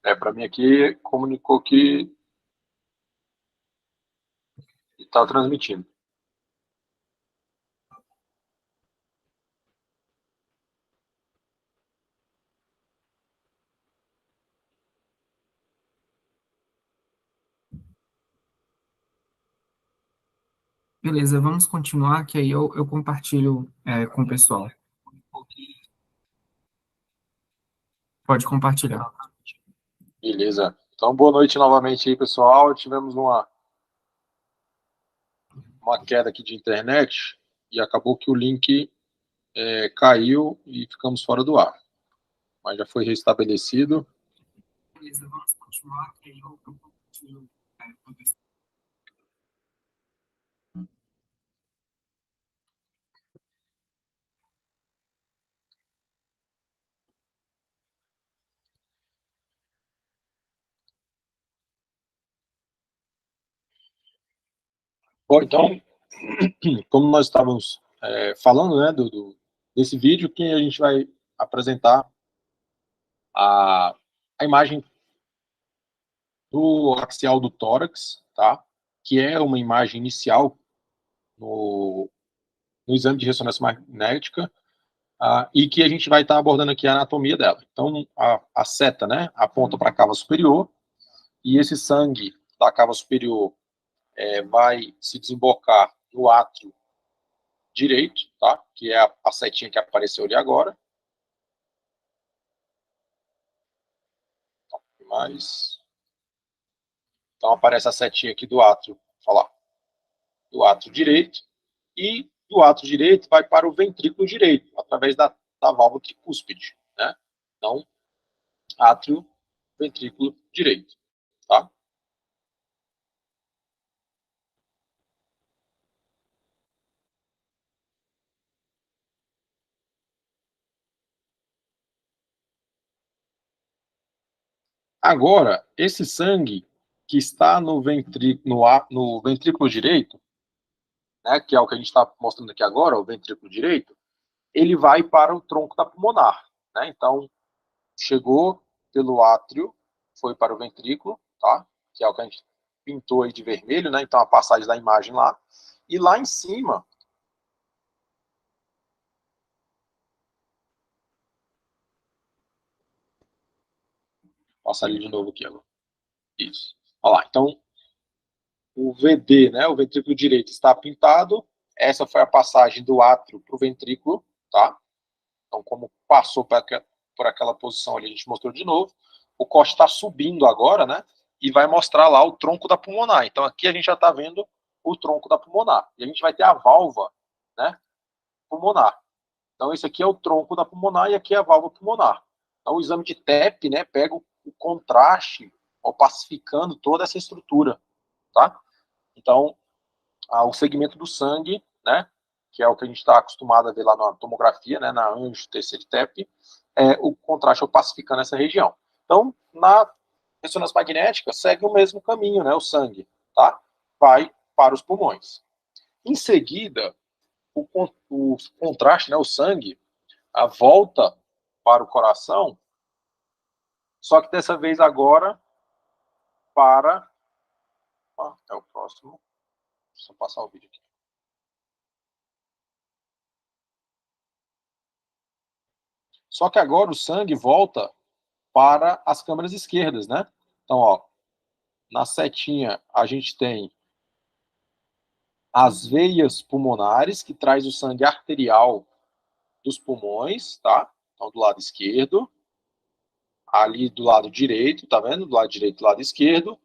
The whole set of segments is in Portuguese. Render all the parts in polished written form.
Para mim aqui, comunicou que está transmitindo. Beleza, vamos continuar, que aí eu compartilho com o pessoal. Pode compartilhar. Beleza. Então, boa noite novamente aí, pessoal. Tivemos uma queda aqui de internet e acabou que o link caiu e ficamos fora do ar. Mas já foi restabelecido. Beleza, vamos continuar, que aí eu compartilho com o pessoal. Bom, então, como nós estávamos falando, né, desse vídeo, que a gente vai apresentar a imagem do axial do tórax, tá? Que é uma imagem inicial no, no exame de ressonância magnética, e que a gente vai estar abordando aqui a anatomia dela. Então, a seta, né, aponta para a cava superior, e esse sangue da cava superior vai se desembocar no átrio direito, tá? Que é a setinha que apareceu ali agora. Mas, então aparece a setinha aqui do átrio, falar, do átrio direito, e do átrio direito vai para o ventrículo direito, através da válvula tricúspide, né? Então, átrio, ventrículo direito, tá? Agora, esse sangue que está no ventrículo direito, né, que é o que a gente está mostrando aqui agora, o ventrículo direito, ele vai para o tronco da pulmonar, né? Então, chegou pelo átrio, foi para o ventrículo, tá? Que é o que a gente pintou aí de vermelho, né? Então, a passagem da imagem lá. E lá em cima, passar ali de novo aqui agora. Isso. Olha lá. Então, o VD, né? O ventrículo direito está pintado. Essa foi a passagem do átrio para o ventrículo, tá? Então, como passou por aquela posição ali, a gente mostrou de novo. O corte está subindo agora, né? E vai mostrar lá o tronco da pulmonar. Então, aqui a gente já está vendo o tronco da pulmonar. E a gente vai ter a válvula, né? Pulmonar. Então, esse aqui é o tronco da pulmonar e aqui é a válvula pulmonar. Então, o exame de TEP, né? Pega o contraste, opacificando toda essa estrutura, tá? Então, o segmento do sangue, né? Que é o que a gente está acostumado a ver lá na tomografia, né? Na anjo terceiro TEP, o contraste opacificando essa região. Então, na ressonância magnética, segue o mesmo caminho, né? O sangue, tá? Vai para os pulmões. Em seguida, o contraste, né? O sangue, a volta para o coração, só que dessa vez agora para. É o próximo. Deixa eu passar o vídeo aqui. Só que agora o sangue volta para as câmaras esquerdas, né? Então, ó, na setinha a gente tem as veias pulmonares, que traz o sangue arterial dos pulmões, tá? Então, do lado esquerdo, ali do lado direito, tá vendo? Do lado direito e do lado esquerdo.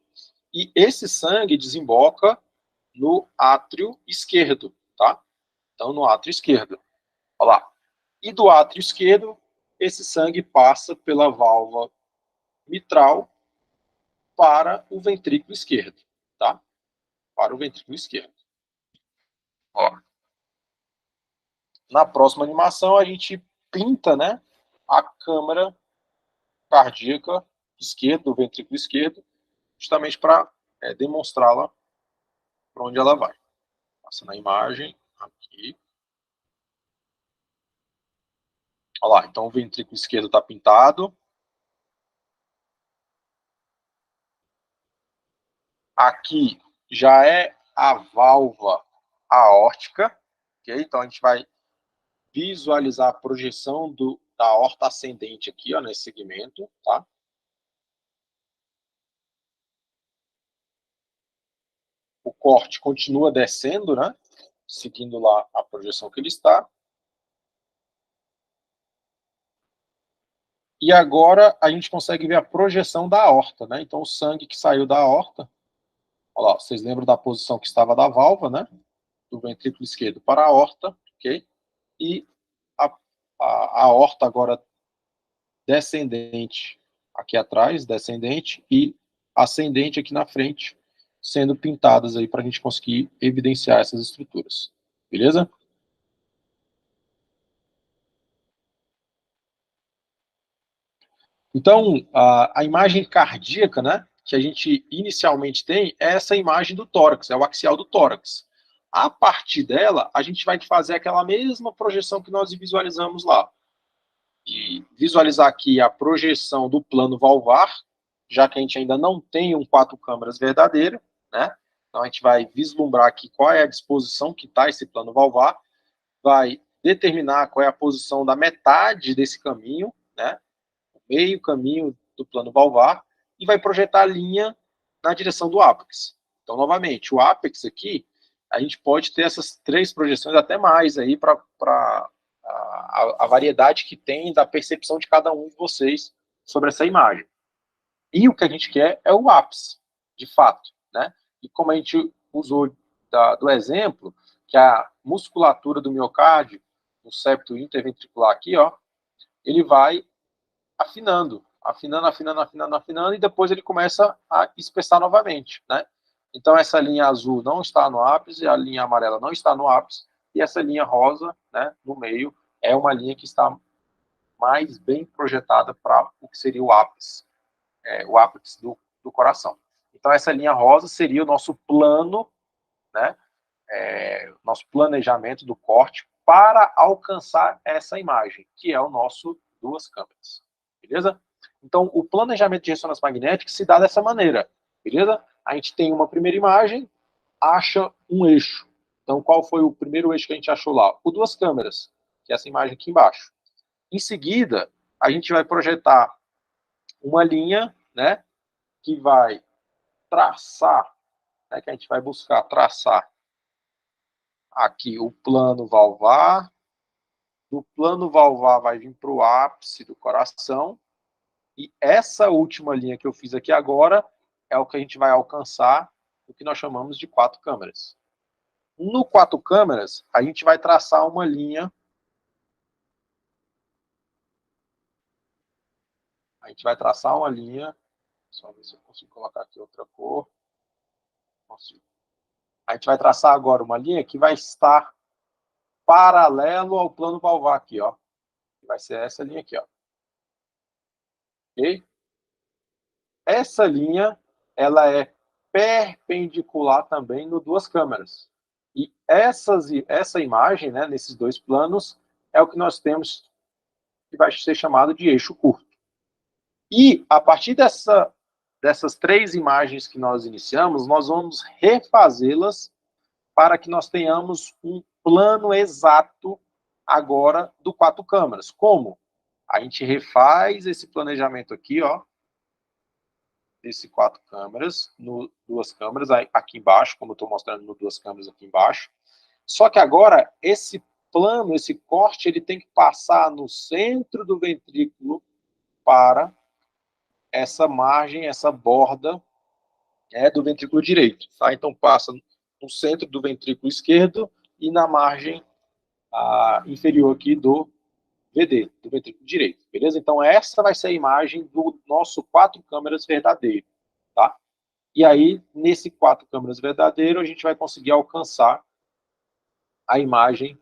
E esse sangue desemboca no átrio esquerdo, tá? Então, no átrio esquerdo. Olha lá. E do átrio esquerdo, esse sangue passa pela válvula mitral para o ventrículo esquerdo, tá? Para o ventrículo esquerdo. Ó. Na próxima animação, a gente pinta, né, a câmara cardíaca esquerda, do ventrículo esquerdo, justamente para demonstrá-la para onde ela vai. Passa na imagem, aqui. Olha lá, então o ventrículo esquerdo está pintado. Aqui já é a válvula aórtica, ok? Então a gente vai visualizar a projeção da aorta ascendente aqui, ó, nesse segmento, tá? O corte continua descendo, né? Seguindo lá a projeção que ele está. E agora a gente consegue ver a projeção da aorta, né? Então o sangue que saiu da aorta, olha lá, vocês lembram da posição que estava da válvula, né? Do ventrículo esquerdo para a aorta, ok? E a aorta agora descendente aqui atrás, descendente, e ascendente aqui na frente, sendo pintadas aí para a gente conseguir evidenciar essas estruturas. Beleza? Então, a imagem cardíaca, né, que a gente inicialmente tem, é essa imagem do tórax, é o axial do tórax. A partir dela, a gente vai fazer aquela mesma projeção que nós visualizamos lá. E visualizar aqui a projeção do plano valvar, já que a gente ainda não tem um 4 câmeras verdadeiro, né? Então a gente vai vislumbrar aqui qual é a disposição que está esse plano valvar, vai determinar qual é a posição da metade desse caminho, né? Meio caminho do plano valvar, e vai projetar a linha na direção do ápex. Então, novamente, o ápex aqui, a gente pode ter essas 3 projeções, até mais, aí para a variedade que tem da percepção de cada um de vocês sobre essa imagem. E o que a gente quer é o ápice, de fato, né? E como a gente usou do exemplo, que a musculatura do miocárdio, no septo interventricular aqui, ó, ele vai afinando, e depois ele começa a espessar novamente, né? Então essa linha azul não está no ápice, a linha amarela não está no ápice, e essa linha rosa, né, no meio, é uma linha que está mais bem projetada para o que seria o ápice do coração. Então essa linha rosa seria o nosso plano, né, nosso planejamento do corte para alcançar essa imagem, que é o nosso 2 câmeras, beleza? Então, o planejamento de ressonância magnética se dá dessa maneira, beleza? A gente tem uma primeira imagem, acha um eixo. Então, qual foi o primeiro eixo que a gente achou lá? O 2 câmeras, que é essa imagem aqui embaixo. Em seguida, a gente vai projetar uma linha, né, que vai traçar, né, que a gente vai buscar traçar aqui o plano valvar. Do plano valvar vai vir para o ápice do coração. E essa última linha que eu fiz aqui agora é o que a gente vai alcançar, o que nós chamamos de 4 câmeras. No 4 câmeras, a gente vai traçar uma linha. A gente vai traçar uma linha. Só ver se eu consigo colocar aqui outra cor. Consigo. A gente vai traçar agora uma linha que vai estar paralelo ao plano valvar aqui, ó. Vai ser essa linha aqui, ó. Ok? Essa linha, ela é perpendicular também no 2 câmeras. E essa imagem, né, nesses 2 planos, é o que nós temos que vai ser chamado de eixo curto. E, a partir dessas 3 imagens que nós iniciamos, nós vamos refazê-las para que nós tenhamos um plano exato agora do 4 câmeras. Como? A gente refaz esse planejamento aqui, ó, desse 4 câmeras, no 2 câmeras, aqui embaixo, como eu estou mostrando no 2 câmeras aqui embaixo. Só que agora, esse plano, esse corte, ele tem que passar no centro do ventrículo para essa margem, essa borda do ventrículo direito. Tá? Então, passa no centro do ventrículo esquerdo e na margem inferior aqui do VD, do ventrículo direito, beleza? Então, essa vai ser a imagem do nosso 4 câmeras verdadeiro, tá? E aí, nesse 4 câmeras verdadeiro, a gente vai conseguir alcançar a imagem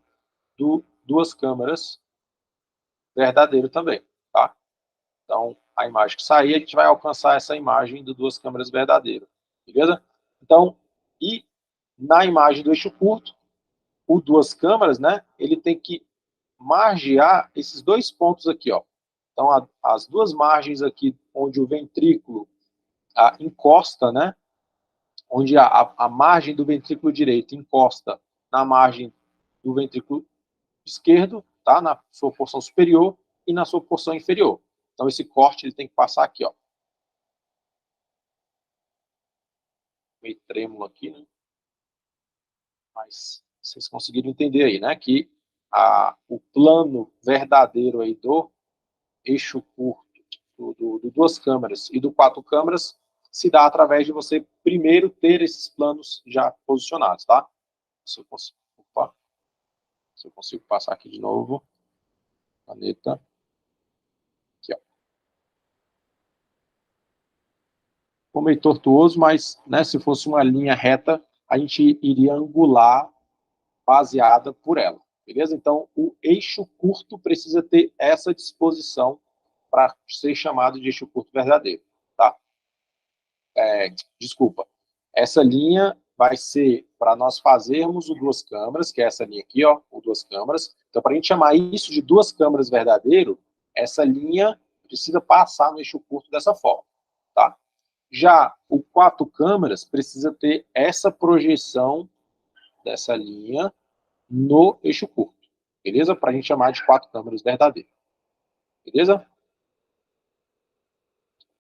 do 2 câmeras verdadeiro também, tá? Então, a imagem que sair, a gente vai alcançar essa imagem do 2 câmeras verdadeiro, beleza? Então, e na imagem do eixo curto, o 2 câmeras, né, ele tem que margear esses 2 pontos aqui, ó. Então, as 2 margens aqui, onde o ventrículo encosta, né, onde a margem do ventrículo direito encosta na margem do ventrículo esquerdo, tá? Na sua porção superior e na sua porção inferior. Então, esse corte ele tem que passar aqui, ó. Meio trêmulo aqui, né? Mas vocês conseguiram entender aí, né? Que o plano verdadeiro aí do eixo curto, do duas câmeras e do quatro câmeras, se dá através de você primeiro ter esses planos já posicionados, tá? Se eu consigo, opa, se eu consigo passar aqui de novo, caneta, aqui, ó. Ficou meio tortuoso, mas, né, se fosse uma linha reta, a gente iria angular baseada por ela, beleza? Então, o eixo curto precisa ter essa disposição para ser chamado de eixo curto verdadeiro, tá? Desculpa, essa linha vai ser para nós fazermos o duas câmeras, que é essa linha aqui, ó, o duas câmeras. Então, para a gente chamar isso de duas câmeras verdadeiro, essa linha precisa passar no eixo curto dessa forma, tá? Já o quatro câmeras precisa ter essa projeção dessa linha no eixo curto, beleza? Para a gente chamar de quatro câmeras verdadeiras, beleza?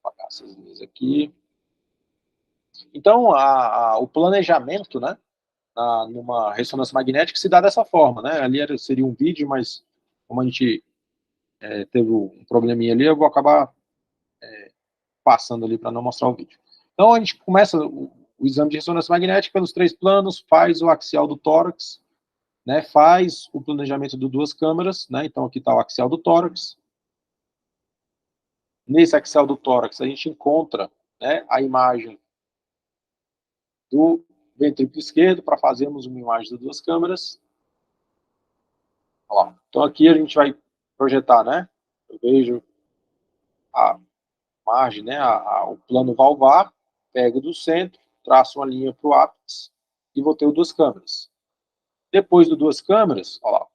Vou apagar essas linhas aqui. Então, o planejamento, né, numa ressonância magnética se dá dessa forma, né? Ali seria um vídeo, mas como a gente teve um probleminha ali, eu vou acabar passando ali para não mostrar o vídeo. Então, a gente começa o exame de ressonância magnética pelos três planos, faz o axial do tórax, né, faz o planejamento de duas câmeras, né? Então, aqui está o axial do tórax. Nesse axial do tórax, a gente encontra, né, a imagem do ventrículo esquerdo para fazermos uma imagem de duas câmeras. Ó, então aqui a gente vai projetar, né? Eu vejo a margem, né? O plano valvar, pego do centro, traço uma linha para o ápice e vou ter o duas câmeras. Depois do duas câmeras, ó lá,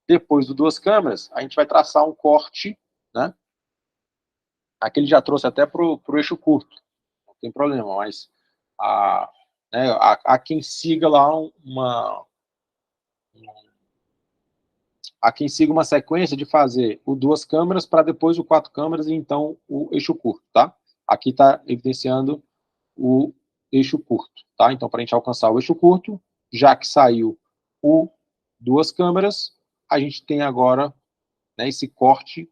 depois do duas câmeras, a gente vai traçar um corte, né? Aqui ele já trouxe até para o eixo curto, não tem problema, mas né, há quem siga lá há quem siga uma sequência de fazer o duas câmeras para depois o quatro câmeras e então o eixo curto, tá? Aqui está evidenciando o eixo curto, tá? Então, para a gente alcançar o eixo curto, já que saiu o duas câmeras, a gente tem agora, né, esse corte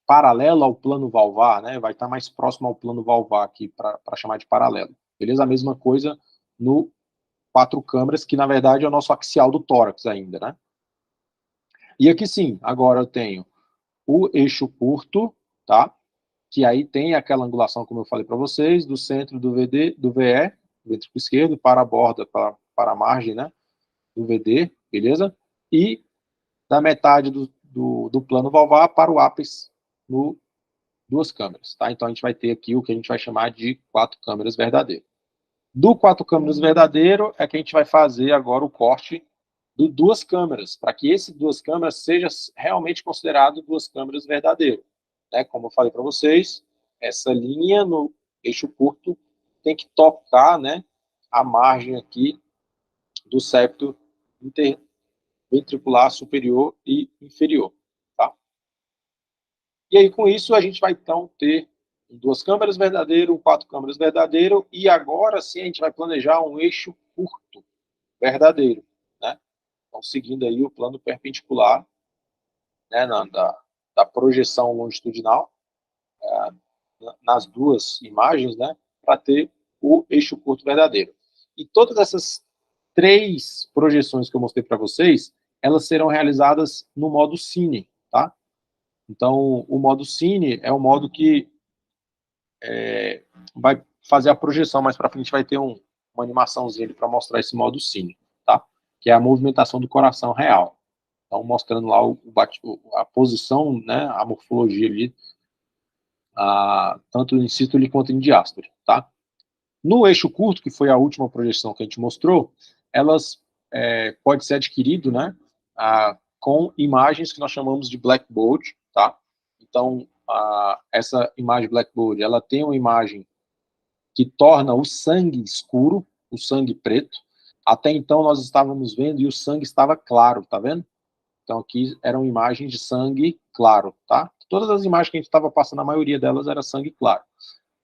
paralelo ao plano valvar, né? Vai estar mais próximo ao plano valvar aqui para chamar de paralelo, beleza? A mesma coisa no quatro câmeras, que na verdade é o nosso axial do tórax ainda, né? E aqui sim, agora eu tenho o eixo curto, tá? Que aí tem aquela angulação, como eu falei para vocês, do centro do VD, do VE, ventrículo esquerdo, para a borda, para a margem, né? Do VD, beleza? E da metade do plano valvar para o ápice no duas câmeras, tá? Então a gente vai ter aqui o que a gente vai chamar de quatro câmeras verdadeiro. Do quatro câmeras verdadeiro é que a gente vai fazer agora o corte do duas câmeras, para que esse duas câmeras seja realmente considerado duas câmeras verdadeiro, né? Como eu falei para vocês, essa linha no eixo curto tem que tocar, né, a margem aqui do septo interventricular superior e inferior, tá? E aí, com isso, a gente vai, então, ter duas câmeras verdadeiro, quatro câmeras verdadeiro, e agora sim a gente vai planejar um eixo curto verdadeiro, né? Então, seguindo aí o plano perpendicular, né, da projeção longitudinal, nas duas imagens, né, para ter o eixo curto verdadeiro. E todas essas três projeções que eu mostrei para vocês, elas serão realizadas no modo Cine, tá? Então, o modo Cine é o modo que vai fazer a projeção, mais para frente vai ter uma animaçãozinha para mostrar esse modo Cine, tá? Que é a movimentação do coração real. Então, mostrando lá a posição, né, a morfologia ali, tanto em sístole quanto em diástole, tá? No eixo curto, que foi a última projeção que a gente mostrou, elas pode ser adquirido, né, com imagens que nós chamamos de blackboard, tá? Então, essa imagem blackboard, ela tem uma imagem que torna o sangue escuro, o sangue preto. Até então nós estávamos vendo e o sangue estava claro, tá vendo? Então aqui eram imagens de sangue claro, tá? Todas as imagens que a gente estava passando, a maioria delas era sangue claro.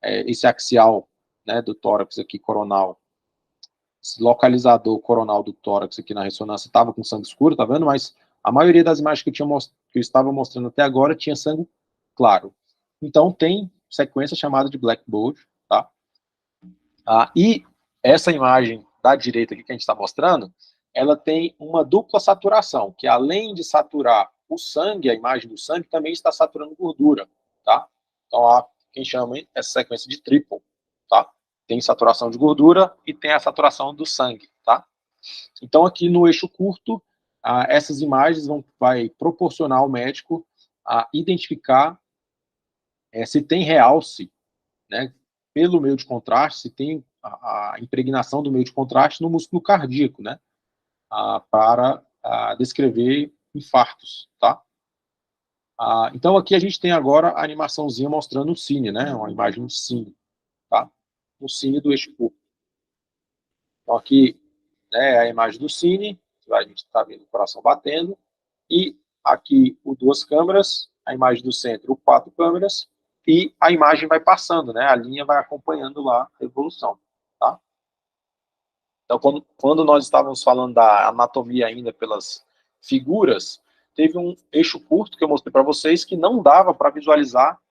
Esse axial, né, do tórax aqui, coronal, esse localizador coronal do tórax aqui na ressonância estava com sangue escuro, tá vendo? Mas a maioria das imagens que eu estava mostrando até agora tinha sangue claro. Então tem sequência chamada de blackboard, tá? E essa imagem da direita aqui que a gente está mostrando, ela tem uma dupla saturação, que além de saturar o sangue, a imagem do sangue, também está saturando gordura, tá? Então, quem chama essa sequência de triple, tá? Tem saturação de gordura e tem a saturação do sangue, tá? Então, aqui no eixo curto, essas imagens vai proporcionar ao médico a identificar se tem realce, né, pelo meio de contraste, se tem a impregnação do meio de contraste no músculo cardíaco, né, para descrever infartos, tá? Então aqui a gente tem agora a animaçãozinha mostrando o cine, né, uma imagem do cine, tá? O cine do eixo curto. Então aqui, né, é a imagem do cine, a gente está vendo o coração batendo, e aqui o duas câmeras, a imagem do centro, o quatro câmeras, e a imagem vai passando, né? A linha vai acompanhando lá a evolução, tá? Então, quando nós estávamos falando da anatomia ainda pelas figuras, teve um eixo curto que eu mostrei para vocês que não dava para visualizar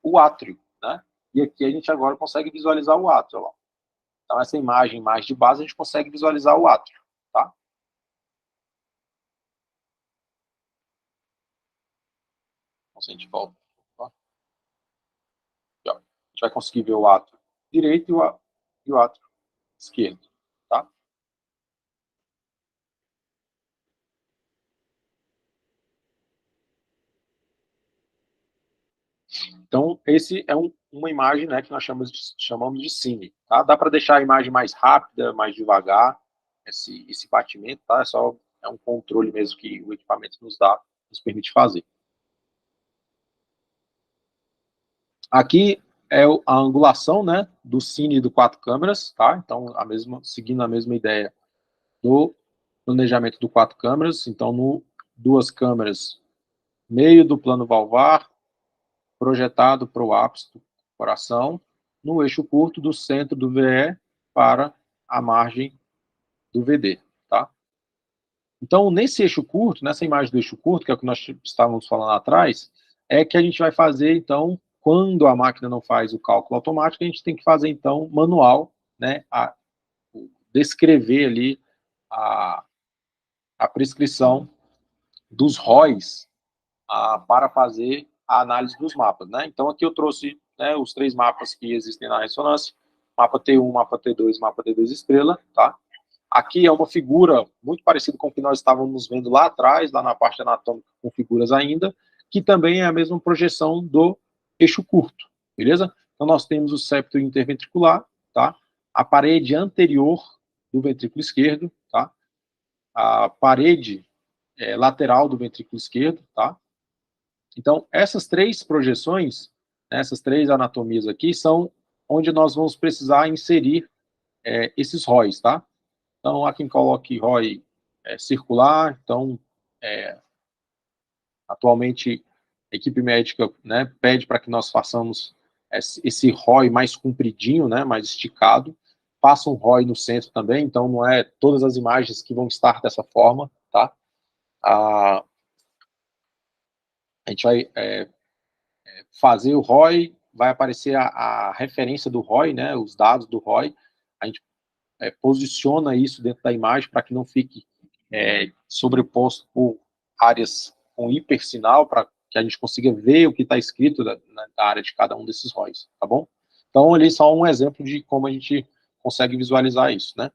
o átrio, né? E aqui a gente agora consegue visualizar o átrio, ó. Então, essa imagem mais de base, a gente consegue visualizar o átrio, tá? Então, se a gente volta, ó, aqui, ó, a gente vai conseguir ver o átrio direito e o átrio esquerdo, tá? Então, esse é uma imagem, né, que nós chamamos de cine, tá? Dá para deixar a imagem mais rápida, mais devagar, esse batimento, tá? É um controle mesmo que o equipamento nos permite fazer. Aqui é a angulação, né, do cine do quatro câmeras, tá? Então, seguindo a mesma ideia do planejamento do quatro câmeras. Então, no duas câmeras, meio do plano valvar, projetado para o ápice do coração, no eixo curto do centro do VE para a margem do VD, tá? Então, nesse eixo curto, nessa imagem do eixo curto, que é o que nós estávamos falando lá atrás, é que a gente vai fazer, então, quando a máquina não faz o cálculo automático, a gente tem que fazer, então, manual, né, descrever ali a, a prescrição dos ROIs para fazer a análise dos mapas, né? Então, aqui eu trouxe, né, os três mapas que existem na ressonância, mapa T1, mapa T2, mapa D2 estrela, tá? Aqui é uma figura muito parecida com o que nós estávamos vendo lá atrás, lá na parte anatômica, com figuras ainda, que também é a mesma projeção do eixo curto, beleza? Então, nós temos o septo interventricular, tá? A parede anterior do ventrículo esquerdo, tá? A parede lateral do ventrículo esquerdo, tá? Então, essas três projeções, né, essas três anatomias aqui, são onde nós vamos precisar inserir esses ROIs, tá? Então, há quem coloque ROI circular, então, atualmente, a equipe médica, né, pede para que nós façamos esse ROI mais compridinho, né, mais esticado, passa um ROI no centro também, então não é todas as imagens que vão estar dessa forma, tá? A gente vai fazer o ROI, vai aparecer a referência do ROI, né, os dados do ROI, a gente posiciona isso dentro da imagem para que não fique sobreposto por áreas com hipersinal, para que a gente consiga ver o que está escrito na área de cada um desses ROIs, tá bom? Então, ali só um exemplo de como a gente consegue visualizar isso, né?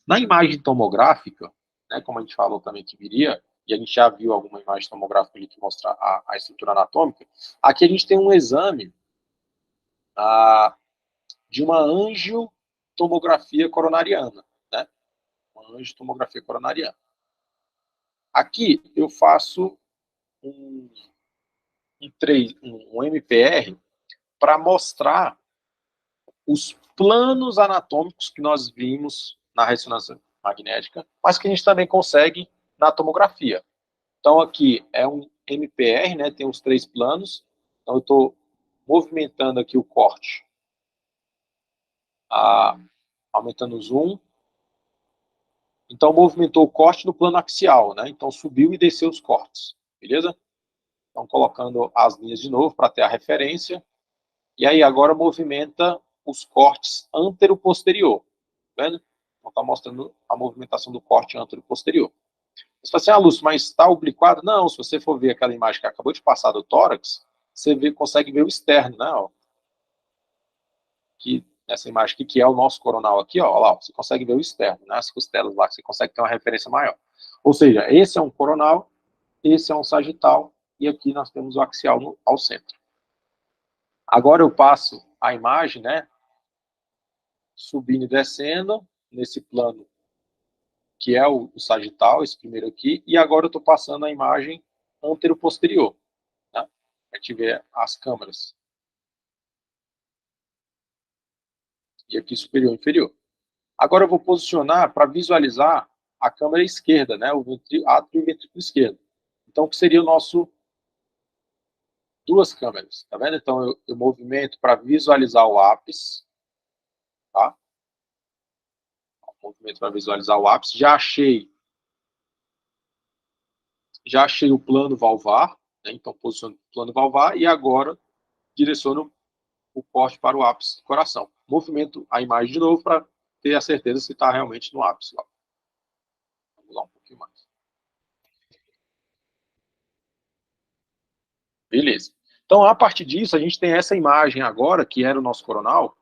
Na imagem tomográfica, né, como a gente falou também que viria, e a gente já viu alguma imagem tomográfica ali que mostra a estrutura anatômica, aqui a gente tem um exame de uma angiotomografia coronariana, né? Uma angiotomografia coronariana. Aqui eu faço um MPR para mostrar os planos anatômicos que nós vimos na ressonância magnética, mas que a gente também consegue na tomografia. Então, aqui é um MPR, né, tem os 3 planos. Então, eu estou movimentando aqui o corte, aumentando o zoom. Então, movimentou o corte no plano axial, né? Então, subiu e desceu os cortes, beleza? Então, colocando as linhas de novo para ter a referência. E aí, agora movimenta os cortes antero-posterior, tá vendo? Então, está mostrando a movimentação do corte antero-posterior. Você fala assim, Lúcio, mas está obliquado? Não, se você for ver aquela imagem que acabou de passar do tórax, você consegue ver o externo, né? Ó, que, essa imagem aqui, que é o nosso coronal aqui, ó lá, você consegue ver o externo, né? As costelas lá, que você consegue ter uma referência maior. Ou seja, esse é um coronal, esse é um sagital, e aqui nós temos o axial ao centro. Agora eu passo a imagem, né? Subindo e descendo, nesse plano que é o sagital, esse primeiro aqui, e agora eu estou passando a imagem antero-posterior, né? A gente vê as câmaras. E aqui superior e inferior. Agora eu vou posicionar para visualizar a câmara esquerda, né? O átrio e o ventrículo esquerdo. Então, o que seria o nosso duas câmeras, tá vendo? Então, eu movimento para visualizar o ápice, tá? Movimento para visualizar o ápice. Já achei o plano valvar, né? Então, posiciono o plano valvar e agora direciono o corte para o ápice do coração. Movimento a imagem de novo para ter a certeza se está realmente no ápice lá. Vamos lá um pouquinho mais. Beleza. Então, a partir disso, a gente tem essa imagem agora, que era o nosso coronal.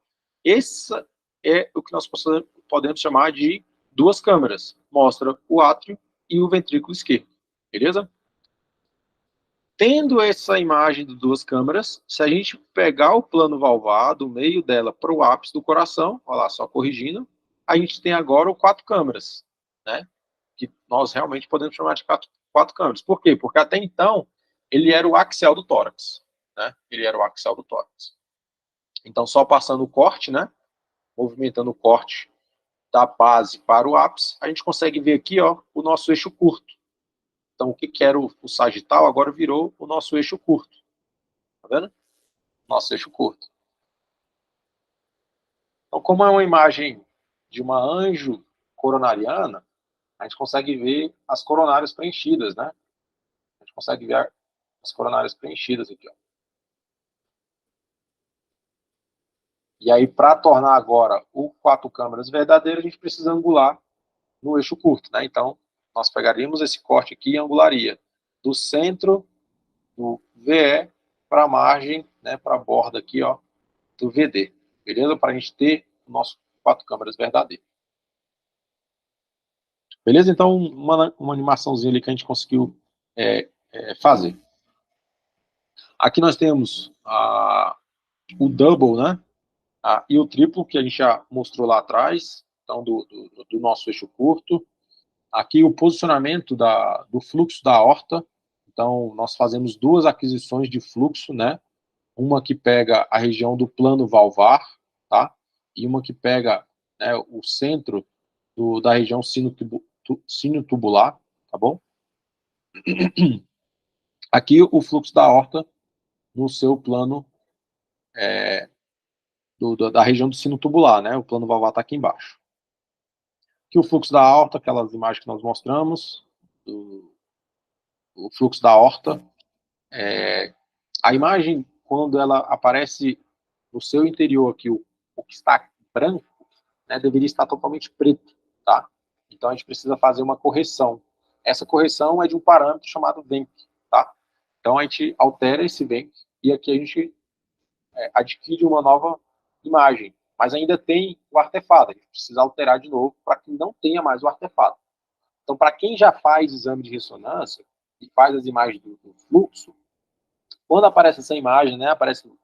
Essa é o que nós podemos chamar de duas câmeras. Mostra o átrio e o ventrículo esquerdo. Beleza? Tendo essa imagem de duas câmeras, se a gente pegar o plano valvar do meio dela para o ápice do coração, olha lá, só corrigindo, a gente tem agora o 4 câmeras, né? Que nós realmente podemos chamar de 4 câmeras. Por quê? Porque até então ele era o axial do tórax, né? Ele era o axial do tórax. Então, só passando o corte, né? Movimentando o corte da base para o ápice, a gente consegue ver aqui, ó, o nosso eixo curto. Então, o que era o sagital agora virou o nosso eixo curto. Tá vendo? Nosso eixo curto. Então, como é uma imagem de uma anjo coronariana, a gente consegue ver as coronárias preenchidas, né? A gente consegue ver as coronárias preenchidas aqui, ó. E aí, para tornar agora o 4 câmeras verdadeiro, a gente precisa angular no eixo curto, né? Então, nós pegaríamos esse corte aqui e angularia do centro do VE para a margem, né, para a borda aqui, ó, do VD, beleza? Para a gente ter o nosso 4 câmeras verdadeiro. Beleza? Então, uma animaçãozinha ali que a gente conseguiu fazer. Aqui nós temos o double, né? E o triplo, que a gente já mostrou lá atrás, então, do nosso eixo curto. Aqui o posicionamento do fluxo da aorta. Então, nós fazemos duas aquisições de fluxo, né? Uma que pega a região do plano valvar, tá? E uma que pega, né, o centro da região sinotubular, tá bom? Aqui o fluxo da aorta no seu plano da região do sino tubular, né? O plano valvar está aqui embaixo. Aqui o fluxo da aorta, aquelas imagens que nós mostramos, o fluxo da aorta. A imagem, quando ela aparece no seu interior aqui, o que está branco, né, deveria estar totalmente preto, tá? Então a gente precisa fazer uma correção. Essa correção é de um parâmetro chamado VENC, tá? Então a gente altera esse VENC e aqui a gente adquire uma nova imagem, mas ainda tem o artefato, a gente precisa alterar de novo para que não tenha mais o artefato. Então, para quem já faz exame de ressonância e faz as imagens do fluxo, quando aparece essa imagem, né, aparece uma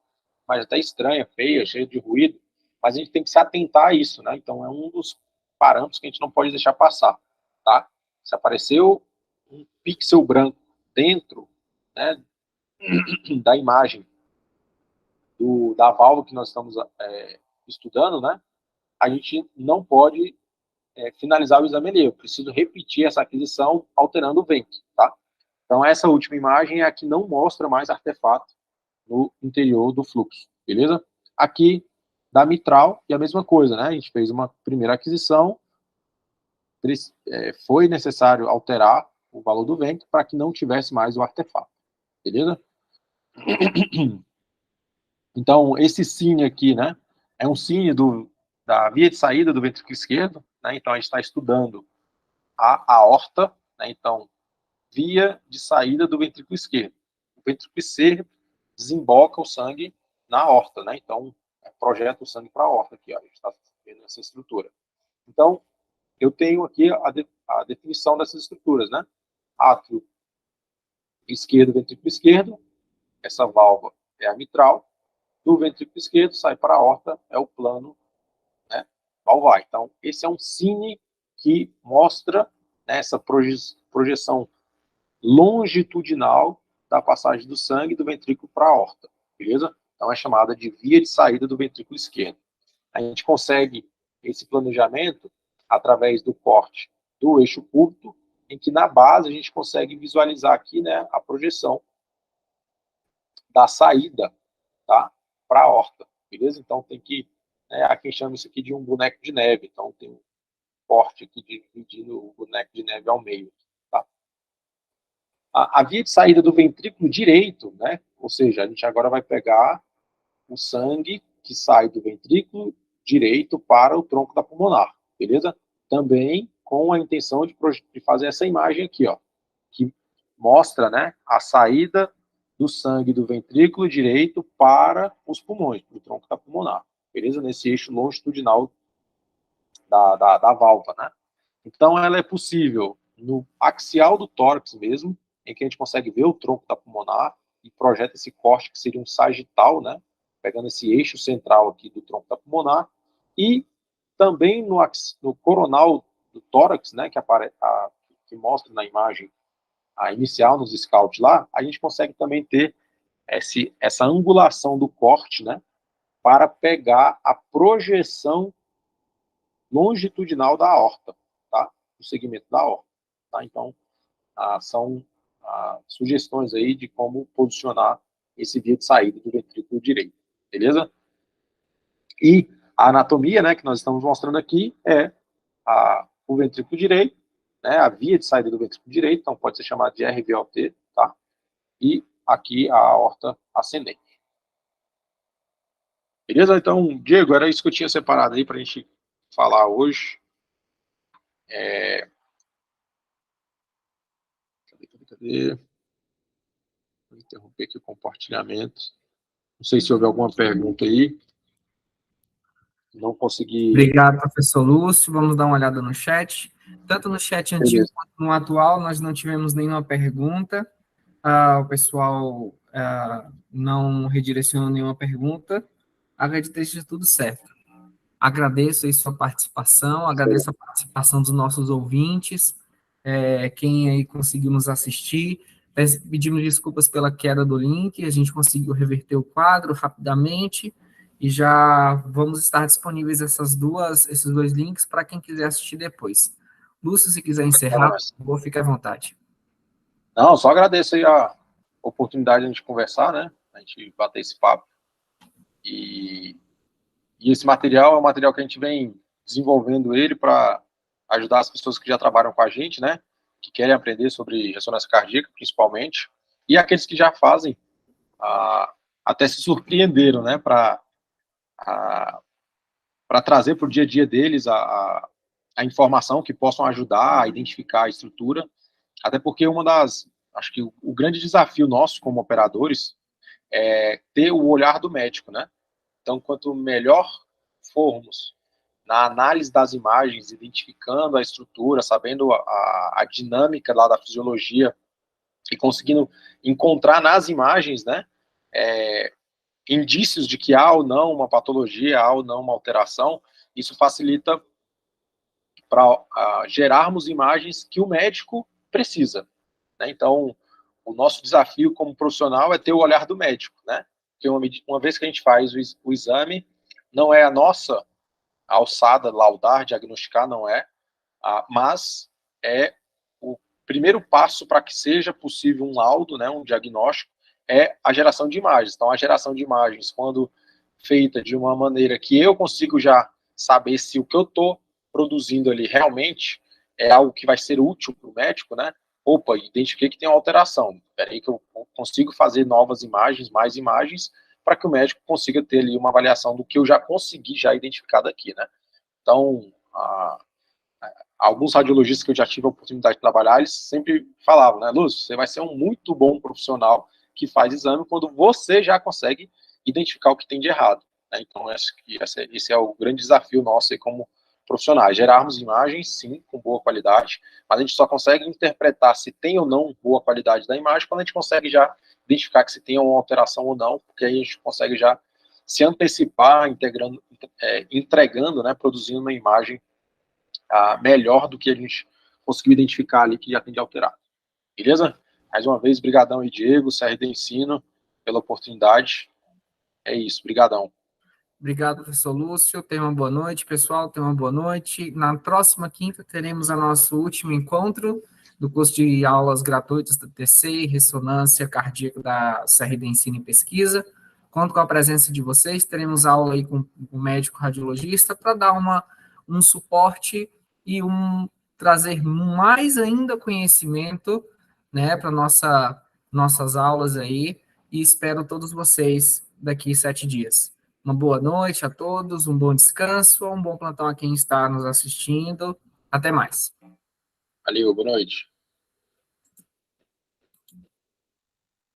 imagem até estranha, feia, cheia de ruído, mas a gente tem que se atentar a isso, né? Então, é um dos parâmetros que a gente não pode deixar passar, tá? Se apareceu um pixel branco dentro, né, da imagem da válvula que nós estamos estudando, né, a gente não pode finalizar o exame ali. Eu preciso repetir essa aquisição alterando o ventre, tá? Então, essa última imagem é a que não mostra mais artefato no interior do fluxo, beleza? Aqui, da mitral, e a mesma coisa, né? A gente fez uma primeira aquisição, foi necessário alterar o valor do ventre para que não tivesse mais o artefato, beleza? Então, esse cine aqui, né, é um cine da via de saída do ventrículo esquerdo, né? Então, a gente está estudando a aorta, né? Então, via de saída do ventrículo esquerdo. O ventrículo esquerdo desemboca o sangue na aorta, né? Então, projeta o sangue para a aorta aqui, ó. A gente está vendo essa estrutura. Então, eu tenho aqui a definição dessas estruturas, né? Átrio esquerdo, ventrículo esquerdo, essa válvula é a mitral, do ventrículo esquerdo sai para a aorta, é o plano, né, valvar. Então, esse é um cine que mostra, né, essa projeção longitudinal da passagem do sangue do ventrículo para a aorta, beleza? Então, é chamada de via de saída do ventrículo esquerdo. A gente consegue esse planejamento através do corte do eixo púbico, em que na base a gente consegue visualizar aqui, né, a projeção da saída, tá, para a aorta, beleza? Então tem que, né, há quem chama isso aqui de um boneco de neve, então tem um corte aqui dividindo o boneco de neve ao meio, tá? A via de saída do ventrículo direito, né, ou seja, a gente agora vai pegar o sangue que sai do ventrículo direito para o tronco da pulmonar, beleza? Também com a intenção de fazer essa imagem aqui, ó, que mostra, né, a saída do sangue do ventrículo direito para os pulmões, para o tronco da pulmonar, beleza? Nesse eixo longitudinal da válvula, né? Então, ela é possível no axial do tórax mesmo, em que a gente consegue ver o tronco da pulmonar e projeta esse corte que seria um sagital, né? Pegando esse eixo central aqui do tronco da pulmonar, e também no coronal do tórax, né? Que mostra na imagem a inicial nos scouts lá, a gente consegue também ter essa angulação do corte, né? Para pegar a projeção longitudinal da aorta, tá? O segmento da aorta, tá? Então, são sugestões aí de como posicionar esse via de saída do ventrículo direito, beleza? E a anatomia, né, que nós estamos mostrando aqui é o ventrículo direito, né, a via de saída do ventrículo direito, então pode ser chamado de RVOT, tá? E aqui a aorta ascendente. Beleza? Então, Diego, era isso que eu tinha separado aí para a gente falar hoje. Cadê? Vou interromper aqui o compartilhamento. Não sei se houve alguma pergunta aí. Não consegui. Obrigado, professor Lúcio. Vamos dar uma olhada no chat. Tanto no chat antigo quanto no atual, nós não tivemos nenhuma pergunta. O pessoal não redirecionou nenhuma pergunta. Acredito que esteja tudo certo. Agradeço aí sua participação, agradeço a participação dos nossos ouvintes, quem aí conseguiu nos assistir. Pedimos desculpas pela queda do link, a gente conseguiu reverter o quadro rapidamente e já vamos estar disponíveis esses dois links para quem quiser assistir depois. Lúcio, se quiser encerrar, vou ficar à vontade. Não, só agradeço aí a oportunidade de a gente conversar, né? A gente bater esse papo. E esse material é um material que a gente vem desenvolvendo ele para ajudar as pessoas que já trabalham com a gente, né? Que querem aprender sobre ressonância cardíaca, principalmente. E aqueles que já fazem, até se surpreenderam, né? Para trazer para o dia a dia deles a informação que possam ajudar a identificar a estrutura. Até porque acho que o grande desafio nosso como operadores é ter o olhar do médico, né? Então, quanto melhor formos na análise das imagens, identificando a estrutura, sabendo a dinâmica lá da fisiologia e conseguindo encontrar nas imagens, né, indícios de que há ou não uma patologia, há ou não uma alteração, isso facilita para gerarmos imagens que o médico precisa, né? Então, o nosso desafio como profissional é ter o olhar do médico, né? Porque uma vez que a gente faz o exame, Não é a nossa alçada laudar, diagnosticar, não é, mas é o primeiro passo para que seja possível um laudo, né, um diagnóstico, é a geração de imagens. Então, a geração de imagens, quando feita de uma maneira que eu consigo já saber se o que eu estou produzindo ali realmente é algo que vai ser útil para o médico, né? Opa, identifiquei que tem uma alteração. Espera aí que eu consigo fazer novas imagens, mais imagens, para que o médico consiga ter ali uma avaliação do que eu já consegui já identificar daqui, né? Então, alguns radiologistas que eu já tive a oportunidade de trabalhar, eles sempre falavam, né, Lúcio, você vai ser um muito bom profissional que faz exame quando você já consegue identificar o que tem de errado. Né? Então, esse é o grande desafio nosso aí como profissionais, gerarmos imagens, sim, com boa qualidade, mas a gente só consegue interpretar se tem ou não boa qualidade da imagem quando a gente consegue já identificar que se tem uma alteração ou não, porque aí a gente consegue já se antecipar, entregando, né, produzindo uma imagem melhor do que a gente conseguiu identificar ali que já tem de alterar. Beleza? Mais uma vez, brigadão aí, Diego, CRD Ensino, pela oportunidade. É isso, brigadão. Obrigado, professor Lúcio. Tenha uma boa noite, pessoal. Tenha uma boa noite. Na próxima quinta, teremos o nosso último encontro do curso de aulas gratuitas da TC, Ressonância Cardíaca da CRD Ensino e Pesquisa. Conto com a presença de vocês. Teremos aula aí com o médico radiologista para dar um suporte e trazer mais ainda conhecimento, né, para nossas aulas aí. E espero todos vocês daqui 7 dias. Uma boa noite a todos, um bom descanso, um bom plantão a quem está nos assistindo. Até mais. Valeu, boa noite.